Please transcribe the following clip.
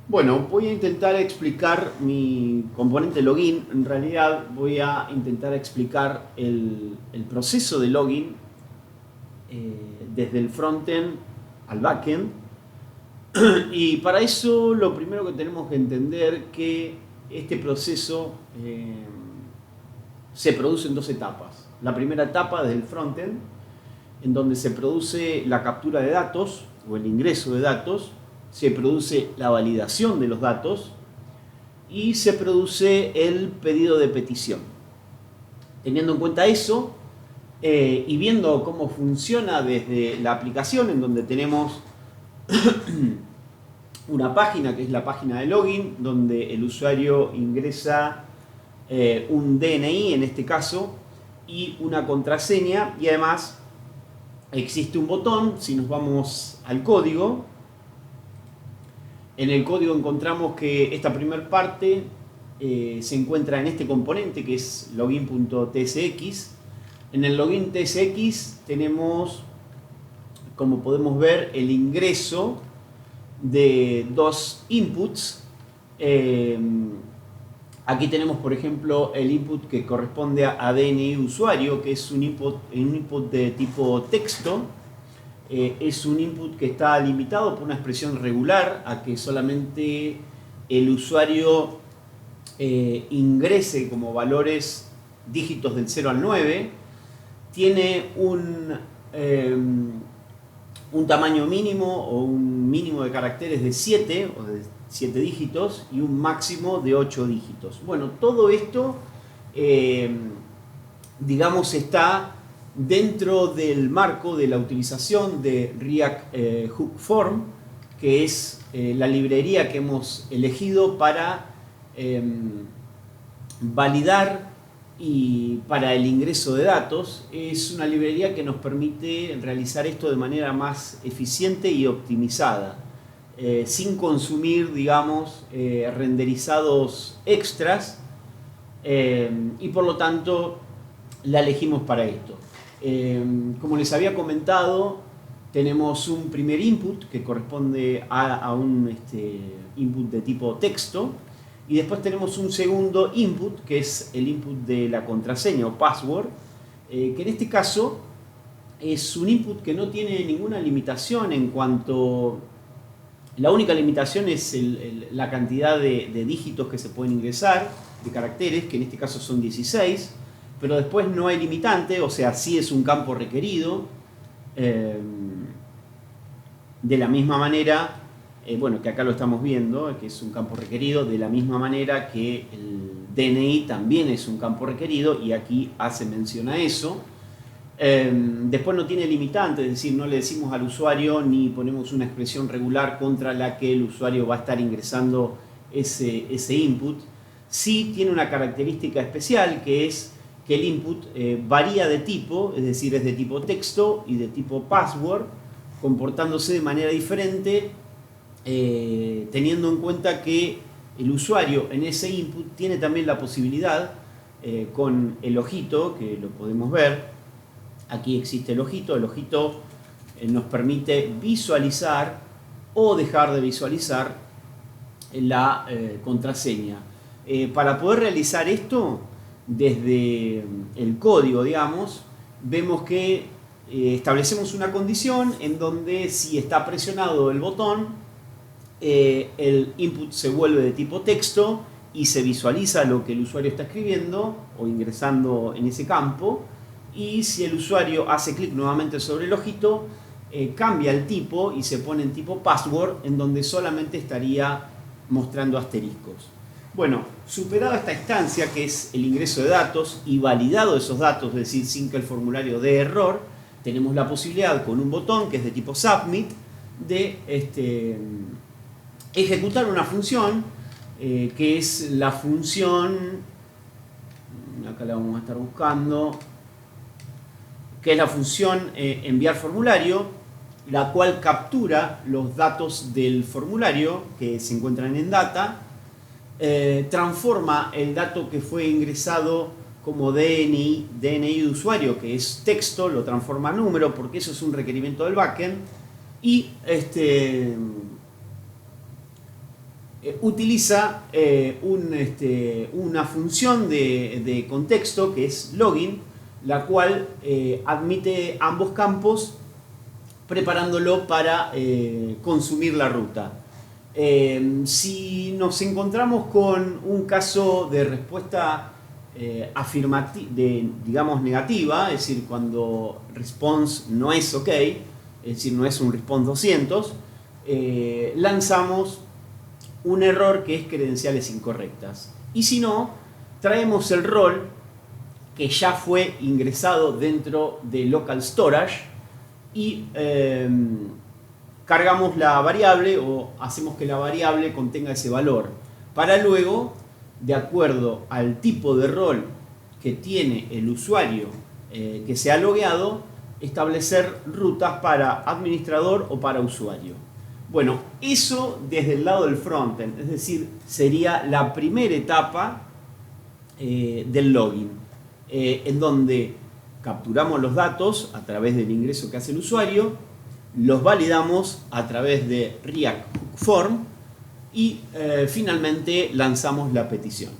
Bueno, voy a intentar explicar mi componente login. En realidad voy a intentar explicar el proceso de login desde el frontend al backend. Y para eso lo primero que tenemos que entender que este proceso se produce en dos etapas. La primera etapa desde el frontend, en donde se produce la captura de datos o el ingreso de datos, se produce la validación de los datos y se produce el pedido de petición. Teniendo en cuenta eso y viendo cómo funciona desde la aplicación, en donde tenemos una página que es la página de login, donde el usuario ingresa un DNI en este caso y una contraseña, y además existe un botón. Si nos vamos al código, en el código encontramos que esta primera parte se encuentra en este componente que es login.tsx. En el login tsx tenemos, como podemos ver, el ingreso de dos inputs. Aquí tenemos, por ejemplo, el input que corresponde a DNI usuario, que es un input de tipo texto. Es un input que está limitado por una expresión regular a que solamente el usuario ingrese como valores dígitos del 0 al 9. Tiene un tamaño mínimo o un mínimo de caracteres de 7 o de 7 dígitos y un máximo de 8 dígitos. Bueno, todo esto, digamos, está dentro del marco de la utilización de React Hook Form, que es la librería que hemos elegido para validar y para el ingreso de datos. Es una librería que nos permite realizar esto de manera más eficiente y optimizada, sin consumir, digamos, renderizados extras, y por lo tanto la elegimos para esto. Como les había comentado, tenemos un primer input que corresponde a un input de tipo texto, y después tenemos un segundo input que es el input de la contraseña o password, que en este caso es un input que no tiene ninguna limitación en cuanto... La única limitación es la cantidad de dígitos que se pueden ingresar, de caracteres, que en este caso son 16, pero después no hay limitante, o sea, sí es un campo requerido. De la misma manera, bueno, que acá lo estamos viendo, que es un campo requerido, de la misma manera que el DNI también es un campo requerido, y aquí hace mención a eso. Después no tiene limitante, es decir, no le decimos al usuario ni ponemos una expresión regular contra la que el usuario va a estar ingresando ese input. Sí tiene una característica especial, que es que el input varía de tipo, es decir, es de tipo texto y de tipo password, comportándose de manera diferente, teniendo en cuenta que el usuario en ese input tiene también la posibilidad, con el ojito, que lo podemos ver, aquí existe el ojito nos permite visualizar o dejar de visualizar la contraseña. Para poder realizar esto desde el código, digamos, vemos que establecemos una condición en donde si está presionado el botón, el input se vuelve de tipo texto y se visualiza lo que el usuario está escribiendo o ingresando en ese campo. Y si el usuario hace clic nuevamente sobre el ojito, cambia el tipo y se pone en tipo password, en donde solamente estaría mostrando asteriscos. Bueno, superada esta instancia, que es el ingreso de datos, y validado esos datos, es decir, sin que el formulario dé error, tenemos la posibilidad, con un botón que es de tipo submit, de ejecutar una función, que es la función, acá la vamos a estar buscando, que es la función enviar formulario, la cual captura los datos del formulario que se encuentran en data, transforma el dato que fue ingresado como DNI de usuario, que es texto, lo transforma a número, porque eso es un requerimiento del backend, y utiliza una función de contexto que es login, la cual admite ambos campos preparándolo para consumir la ruta. Si nos encontramos con un caso de respuesta digamos negativa, es decir, cuando response no es ok, es decir, no es un response 200, lanzamos un error que es credenciales incorrectas. Y si no, traemos el rol que ya fue ingresado dentro de local storage y cargamos la variable o hacemos que la variable contenga ese valor para luego, de acuerdo al tipo de rol que tiene el usuario que se ha logueado, establecer rutas para administrador o para usuario. Bueno, eso desde el lado del frontend, es decir, sería la primera etapa del login, en donde capturamos los datos a través del ingreso que hace el usuario, los validamos a través de React Form y finalmente lanzamos la petición.